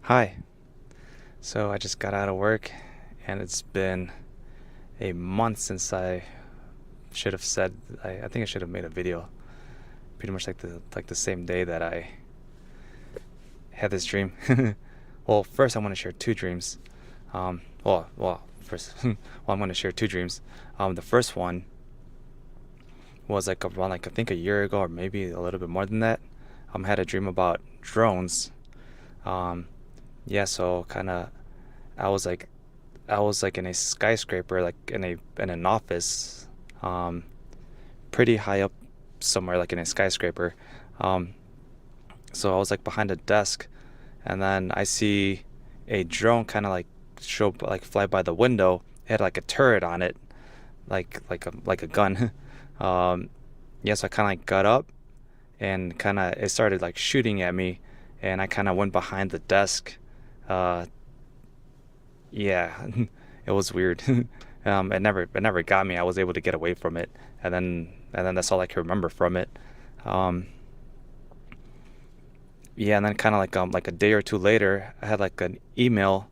Hi. So I just got out of work and it's been a month since I should have said I think I should have made a video pretty much like the same day that I had this dream. Well, first I want to share two dreams. First I'm going to share two dreams. The first one was like around like I think a year ago or maybe a little bit more than that. I had a dream about drones. Um yeah, so kind of I was like I was like in a skyscraper, like in an office, um, pretty high up somewhere, like in a skyscraper. Um, so I was like behind a desk, and then I see a drone kind of like fly by the window. It had like a turret on it, like a gun. um, yeah, so I kind of like got up and kind of it started like shooting at me, and I kind of went behind the desk. Uh, Yeah, it was weird. It never got me. I was able to get away from it, and then that's all I can remember from it. Um, yeah, and then kind of like a day or two later, I had like an email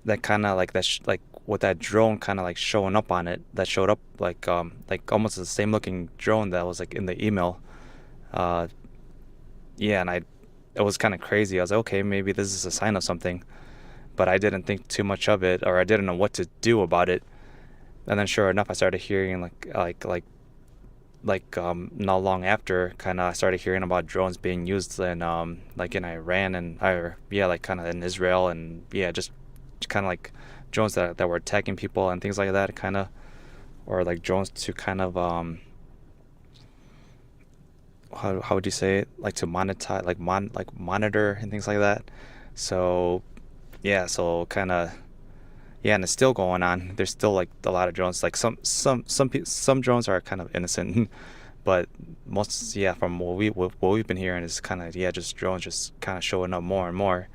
that kind of like like with that drone kind of like showing up on it that showed up like almost the same looking drone that was like in the email. Uh, yeah, and I it was kind of crazy. I was like, okay, maybe this is a sign of something, but I didn't think too much of it, or I didn't know what to do about it. And then sure enough, I started hearing not long after, kind of I started hearing about drones being used in like in Iran and or yeah, like kind of in Israel, and yeah, just kind of like drones that were attacking people and things like that, kind of, or like drones to kind of how would you say it, like to monetize, like monitor and things like that. So yeah, so kind of yeah, and it's still going on. There's still like a lot of drones. Like some drones are kind of innocent, but most, yeah, from what we've been hearing is kind of, yeah, just drones just kind of showing up more and more.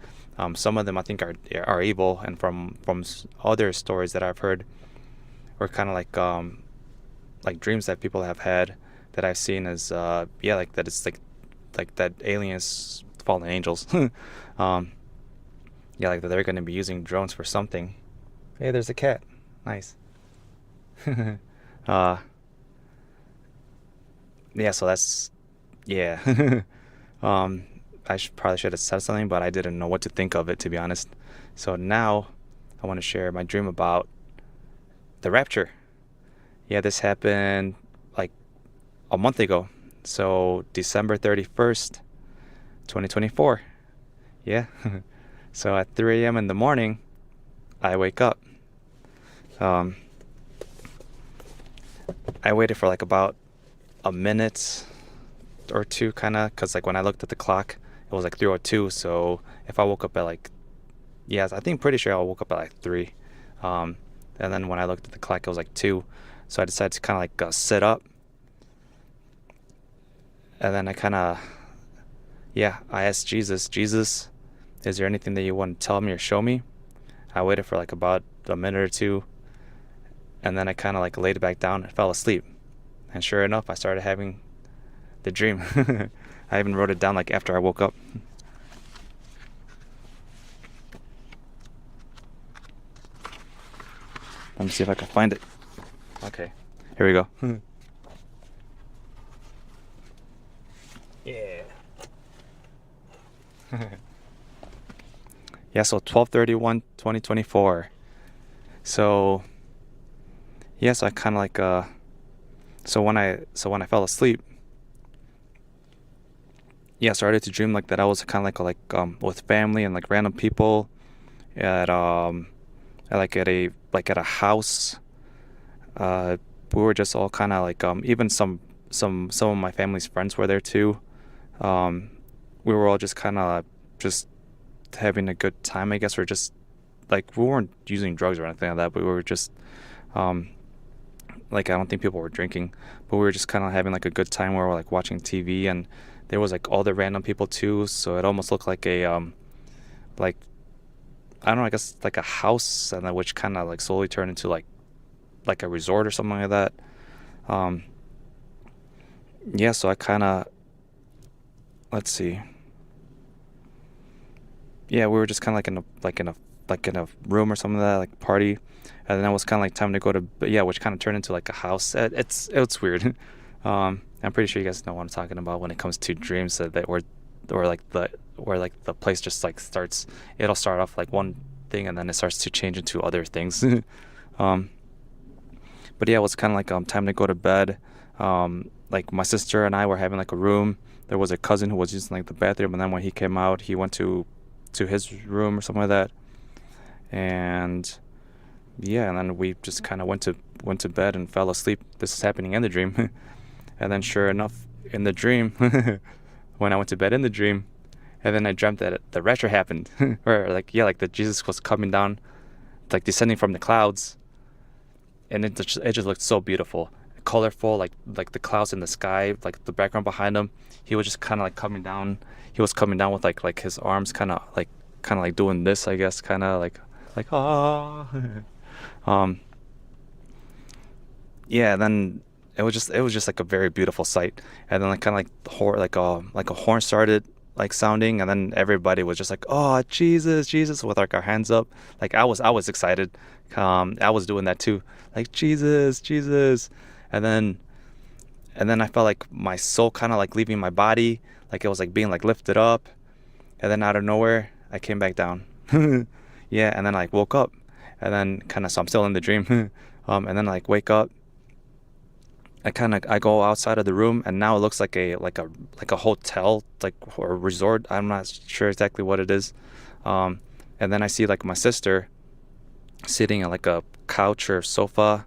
Some of them I think are evil, and from other stories that I've heard, or kind of like dreams that people have had that I've seen is yeah, like that it's like that aliens, fallen angels, um yeah, like that they're going to be using drones for something. Hey, there's a cat. Nice. uh yeah, so that's yeah. um probably should have said something, but I didn't know what to think of it, to be honest. So now I want to share my dream about the rapture. Yeah, this happened like a month ago. So December 31st, 2024. Yeah. So at 3 a.m. in the morning, I wake up. Um, I waited for like about a minute or two, kind of, because like when I looked at the clock, it was like 3:02. So if I woke up at like, yes, I think pretty sure I woke up at like 3. Um, and then when I looked at the clock, it was like 2. So I decided to kind of like sit up. And then I kind of, yeah, I asked Jesus, is there anything that you want to tell me or show me? I waited for like about a minute or two. And then I kind of like laid back down and fell asleep. And sure enough, I started having the dream. I even wrote it down like after I woke up. Let me see if I can find it. Okay, here we go. Yeah. Yeah, so 12/31, 2024. So yeah, so I kind of like so when I fell asleep, yeah, I started to dream like that I was kind of like with family and like random people at at a house. Uh, we were just all kind of like even some of my family's friends were there too. Um, we were all just kind of just having a good time, I guess, or just like we weren't using drugs or anything like that, but we were just um like I don't think people were drinking, but we were just kind of having like a good time where we're like watching TV, and there was like all the random people too, so it almost looked like a like I don't know, I guess like a house, and then which kind of like slowly turned into like a resort or something like that. Um, yeah, so I kind of, let's see. yeah, we were just kind of like in a room or something like that, like party, and then it was kind of like time to go to yeah, which kind of turned into like a house. It's weird. I'm pretty sure you guys know what I'm talking about when it comes to dreams that or like the where like the place just like starts. It'll start off like one thing and then it starts to change into other things. um, but yeah, it was kind of like time to go to bed. Like my sister and I were having like a room. There was a cousin who was using like the bathroom, and then when he came out, he went to his room or something like that. And yeah, and then we just kind of went to bed and fell asleep. This is happening in the dream. And then sure enough, in the dream, when I went to bed in the dream, and then I dreamt that the rapture happened, or like yeah, like that Jesus was coming down, like descending from the clouds, and it just looked so beautiful, colorful, like the clouds in the sky, like the background behind him. He was just kind of like coming down. He was coming down with like his arms kind of like doing this, I guess, kind of like ah. um yeah, then it was just like a very beautiful sight. And then like kind of like the horn, like a horn started like sounding, and then everybody was just like, oh Jesus, Jesus, with like our hands up. Like I was excited. I was doing that too, like Jesus, Jesus. And then I felt like my soul kind of like leaving my body, like it was like being like lifted up. And then out of nowhere I came back down. Yeah, and then I like woke up, and then kind of, so I'm still in the dream. And then like wake up, I go outside of the room, and now it looks like a hotel, like, or a resort. I'm not sure exactly what it is. And then I see like my sister sitting on like a couch or sofa.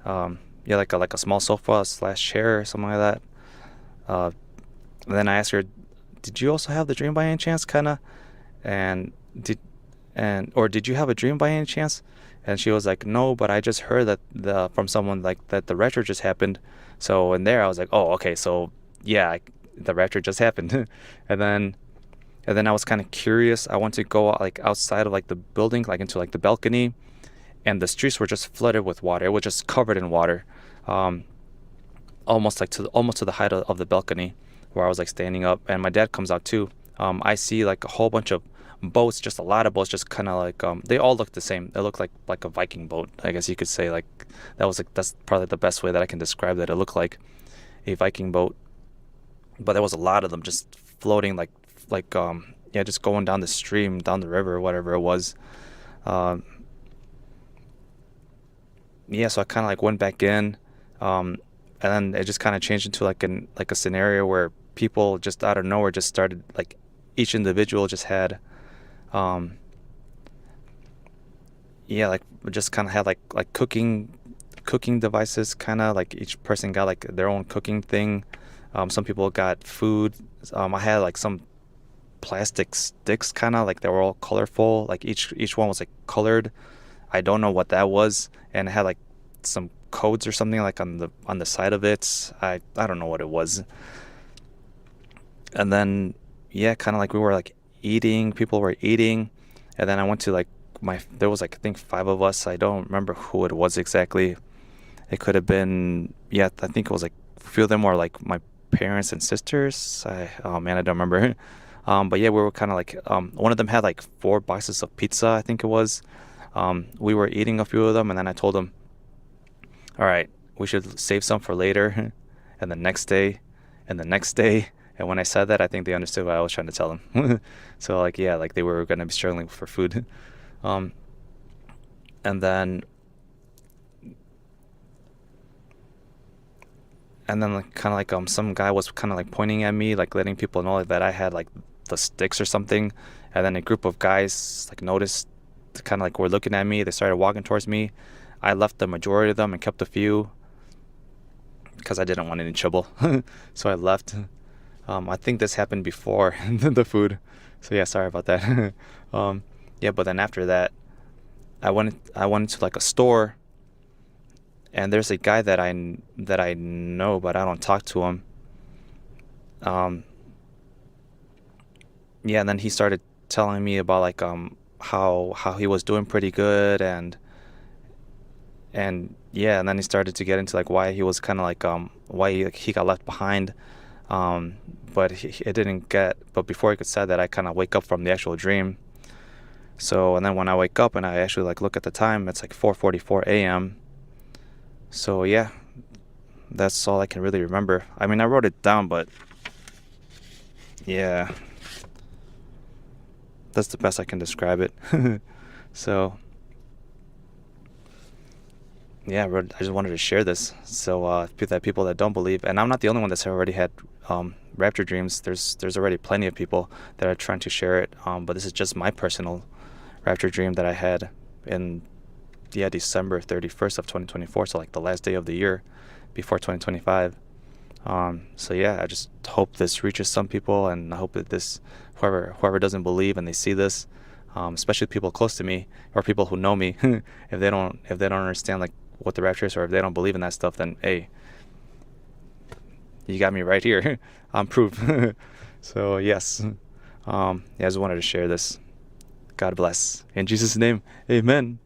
Yeah, like a small sofa slash chair or something like that. uh and then I asked her, did you also have the dream by any chance, kind of? And did and or did you have a dream by any chance? And she was like, no, but I just heard that the from someone like that the rapture just happened. So in there I was like, oh, okay, so yeah, the rapture just happened. and then I was kind of curious. I went to go like outside of like the building, like into like the balcony, and the streets were just flooded with water. It was just covered in water, um almost like almost to the height of the balcony where I was like standing up. And my dad comes out too. I see like a whole bunch of boats, just a lot of boats, just kind of like they all look the same. They look like a Viking boat, I guess you could say. Like that's probably the best way that I can describe that. It looked like a Viking boat, but there was a lot of them just floating, yeah, just going down the stream, down the river, whatever it was. Um, yeah, so I kind of like went back in, um, and then it just kind of changed into like a scenario where people just out of nowhere just started like, each individual just had, um, yeah, like just kind of had like cooking devices, kind of like each person got like their own cooking thing. Some people got food. I had like some plastic sticks, kind of like they were all colorful. Like each one was like colored. I don't know what that was, and it had like some codes or something like on the side of it. I don't know what it was. And then yeah, kind of like we were like eating. People were eating, and then I went to like my. There was like I think five of us. I don't remember who it was exactly. It could have been, yeah. I think it was like a few of them were like my parents and sisters. Oh man, I don't remember. But yeah, we were kind of like one of them had like four boxes of pizza, I think it was. We were eating a few of them, and then I told them, all right, we should save some for later, and the next day, and the next day. And when I said that, I think they understood what I was trying to tell them. So like yeah, like they were gonna be struggling for food. Um, and then like kind of like some guy was kind of like pointing at me, like letting people know that I had like the sticks or something. And then a group of guys like noticed, kind of like were looking at me. They started walking towards me. I left the majority of them and kept a few because I didn't want any trouble. So I left. I think this happened before the food. So yeah, sorry about that. um, yeah, but then after that, I went to like a store, and there's a guy that I know, but I don't talk to him. Um, yeah, and then he started telling me about like how he was doing pretty good, and yeah, and then he started to get into like why he was kind of like why he got left behind. But it didn't get. But before he could say that, I kind of wake up from the actual dream. So and then when I wake up and I actually like look at the time, it's like 4:44 a.m. So yeah, that's all I can really remember. I mean, I wrote it down, but yeah, that's the best I can describe it. So yeah, I just wanted to share this so that people that don't believe, and I'm not the only one that's already had rapture dreams. There's already plenty of people that are trying to share it. But this is just my personal rapture dream that I had in December 31st of 2024. So like the last day of the year before 2025. So yeah, I just hope this reaches some people, and I hope that this whoever doesn't believe and they see this, especially people close to me or people who know me, if they don't understand like what the rapture is, or if they don't believe in that stuff, then hey, you got me right here. I'm proof. So yes, yeah, I just wanted to share this. God bless. In Jesus' name, amen.